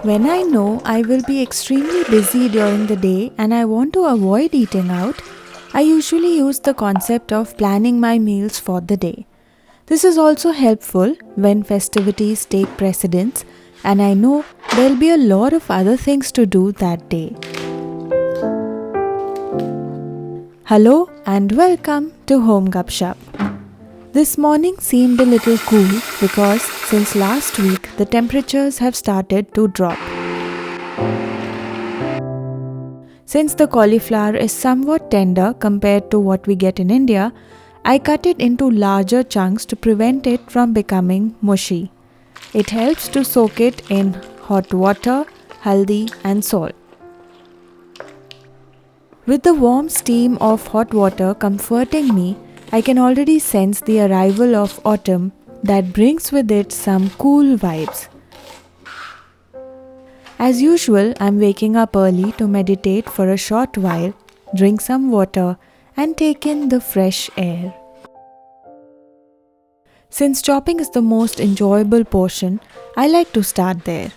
When I know I will be extremely busy during the day and I want to avoid eating out, I usually use the concept of planning my meals for the day. This is also helpful when festivities take precedence and I know there'll be a lot of other things to do that day. Hello and welcome to Home Gupshup. This morning seemed a little cool because since last week the temperatures have started to drop. Since the cauliflower is somewhat tender compared to what we get in India, I cut it into larger chunks to prevent it from becoming mushy. It helps to soak it in hot water, haldi and salt. With the warm steam of hot water comforting me, I can already sense the arrival of autumn that brings with it some cool vibes. As usual, I'm waking up early to meditate for a short while, drink some water, and take in the fresh air. Since chopping is the most enjoyable portion, I like to start there.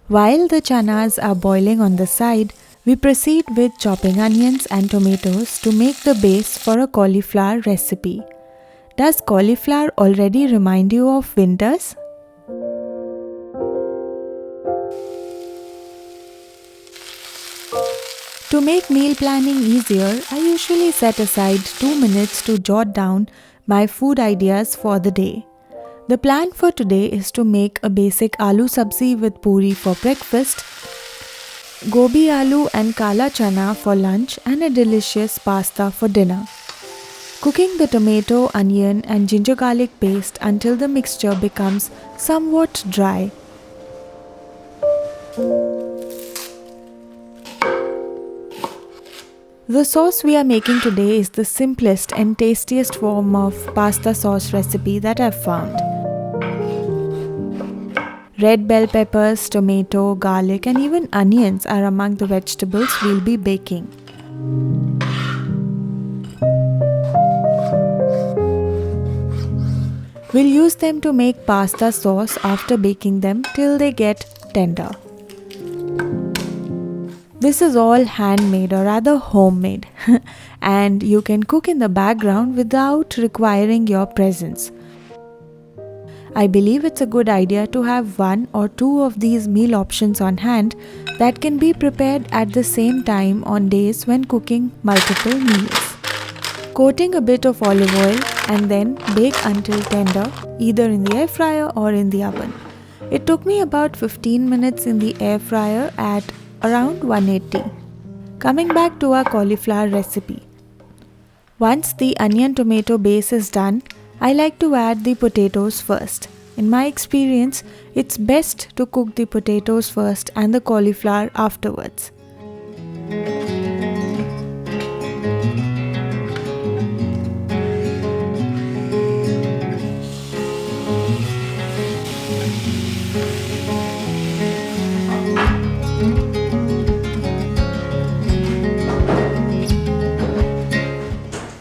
While the chanas are boiling on the side, we proceed with chopping onions and tomatoes to make the base for a cauliflower recipe. Does cauliflower already remind you of winters? To make meal planning easier, I usually set aside 2 minutes to jot down my food ideas for the day. The plan for today is to make a basic aloo sabzi with poori for breakfast, Gobhi, aloo and kala chana for lunch, and a delicious pasta for dinner. Cooking the tomato, onion and ginger garlic paste until the mixture becomes somewhat dry. The sauce we are making today is the simplest and tastiest form of pasta sauce recipe that I've found. Red bell peppers, tomato, garlic and even onions are among the vegetables we'll be baking. We'll use them to make pasta sauce after baking them till they get tender. This is all handmade or rather homemade and you can cook in the background without requiring your presence. I believe it's a good idea to have 1 or 2 of these meal options on hand that can be prepared at the same time on days when cooking multiple meals. Coating a bit of olive oil and then bake until tender, either in the air fryer or in the oven. It took me about 15 minutes in the air fryer at around 180. Coming back to our cauliflower recipe. Once the onion tomato base is done, I like to add the potatoes first. In my experience, it's best to cook the potatoes first and the cauliflower afterwards.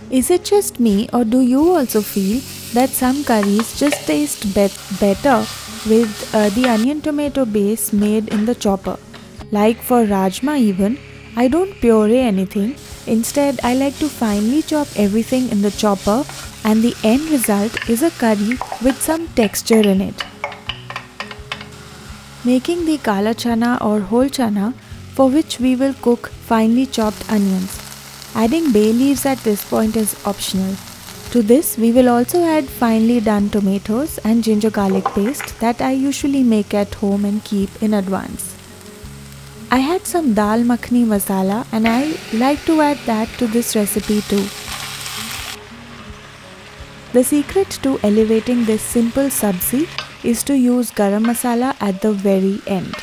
Is it just me or do you also feel that some curries just taste better with the onion tomato base made in the chopper? Like for rajma even, I don't puree anything. Instead, I like to finely chop everything in the chopper and the end result is a curry with some texture in it. Making the kala chana or whole chana, for which we will cook finely chopped onions. Adding bay leaves at this point is optional. To this, we will also add finely done tomatoes and ginger garlic paste that I usually make at home and keep in advance. I had some dal makhani masala and I like to add that to this recipe too. The secret to elevating this simple sabzi is to use garam masala at the very end.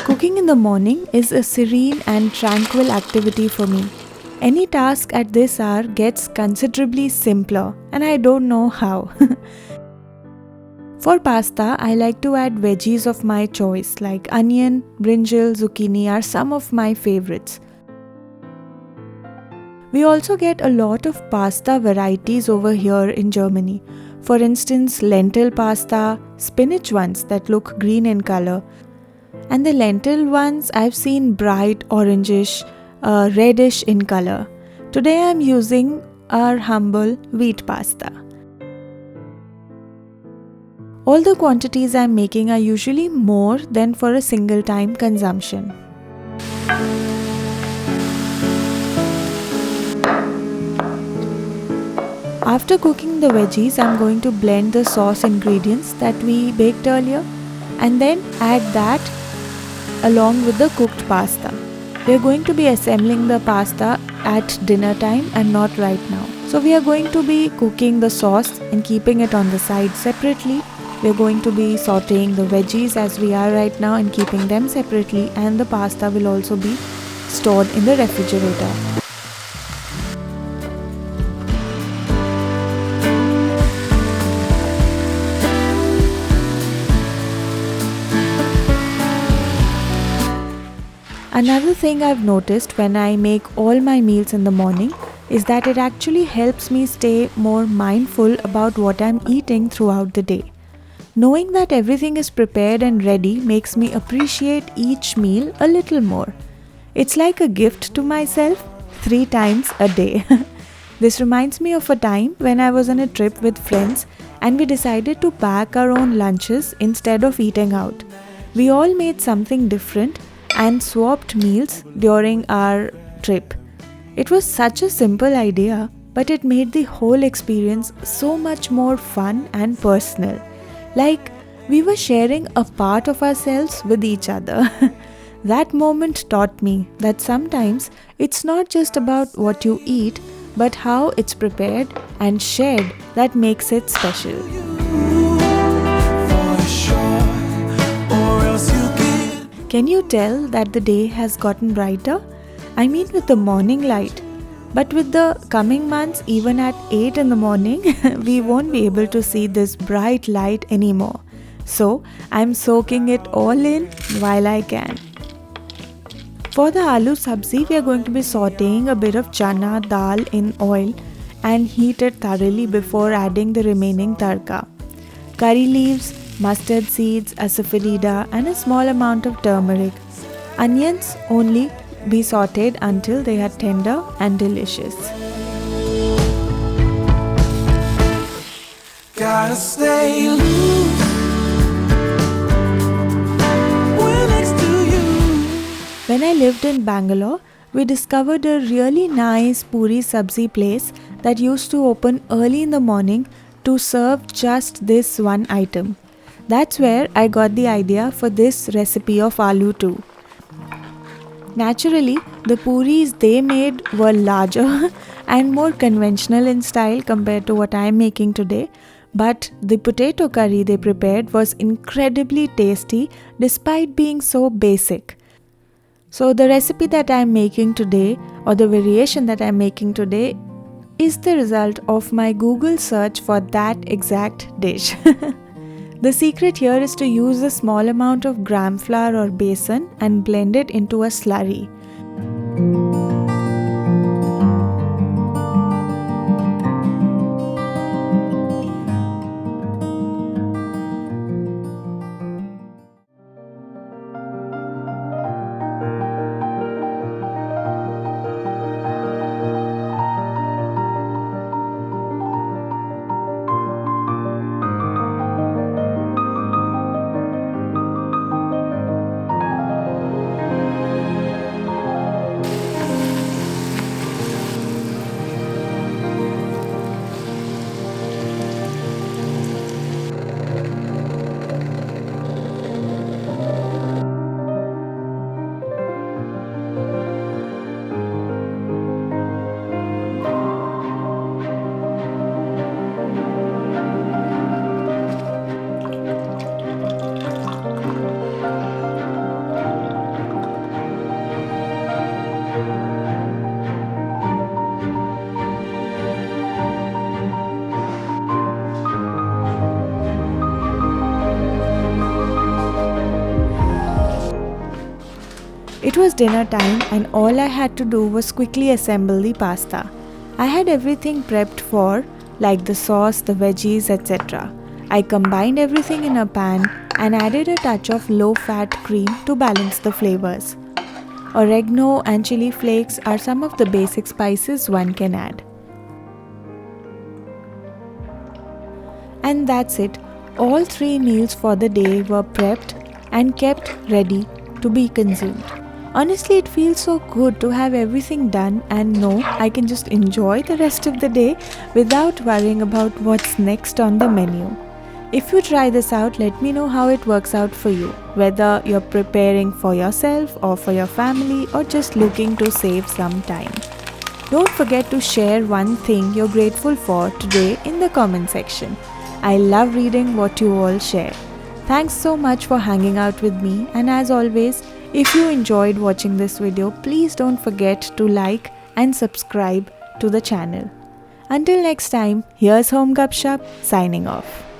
Cooking in the morning is a serene and tranquil activity for me. Any task at this hour gets considerably simpler and I don't know how. For pasta, I like to add veggies of my choice like onion, brinjal, zucchini are some of my favorites. We also get a lot of pasta varieties over here in Germany. For instance, lentil pasta, spinach ones that look green in color, and the lentil ones I've seen bright orangish, reddish in color. Today I'm using our humble wheat pasta. All the quantities I'm making are usually more than for a single time consumption. After cooking the veggies, I'm going to blend the sauce ingredients that we baked earlier and then add that along with the cooked pasta. We are going to be assembling the pasta at dinner time and not right now. So we are going to be cooking the sauce and keeping it on the side separately. We are going to be sauteing the veggies as we are right now and keeping them separately, and the pasta will also be stored in the refrigerator. Another thing I've noticed when I make all my meals in the morning is that it actually helps me stay more mindful about what I'm eating throughout the day. Knowing that everything is prepared and ready makes me appreciate each meal a little more. It's like a gift to myself 3 times a day. This reminds me of a time when I was on a trip with friends and we decided to pack our own lunches instead of eating out. We all made something different and swapped meals during our trip. It was such a simple idea, but it made the whole experience so much more fun and personal. Like we were sharing a part of ourselves with each other. That moment taught me that sometimes it's not just about what you eat, but how it's prepared and shared that makes it special. Can you tell that the day has gotten brighter? I mean with the morning light. But with the coming months, even at 8 in the morning, we won't be able to see this bright light anymore. So, I'm soaking it all in while I can. For the aloo sabzi, we are going to be sauteing a bit of chana dal in oil and heat it thoroughly before adding the remaining tadka. Curry leaves, mustard seeds, asafoetida and a small amount of turmeric. Onions only be sauteed until they are tender and delicious. Gotta stay loose when next to you. When I lived in Bangalore, we discovered a really nice Poori sabzi place that used to open early in the morning to serve just this one item. That's where I got the idea for this recipe of aloo too. Naturally, the puris they made were larger and more conventional in style compared to what I am making today, but the potato curry they prepared was incredibly tasty despite being so basic. So the recipe that I am making today, or the variation that I am making today, is the result of my Google search for that exact dish. The secret here is to use a small amount of gram flour or besan and blend it into a slurry. It was dinner time and all I had to do was quickly assemble the pasta. I had everything prepped for like the sauce, the veggies, etc. I combined everything in a pan and added a touch of low-fat cream to balance the flavors. Oregano and chili flakes are some of the basic spices one can add. And that's it. All 3 meals for the day were prepped and kept ready to be consumed. Honestly, it feels so good to have everything done and know I can just enjoy the rest of the day without worrying about what's next on the menu. If you try this out, let me know how it works out for you, whether you're preparing for yourself or for your family or just looking to save some time. Don't forget to share one thing you're grateful for today in the comment section. I love reading what you all share. Thanks so much for hanging out with me, and as always, if you enjoyed watching this video, please don't forget to like and subscribe to the channel. Until next time, here's Home Gupshup signing off.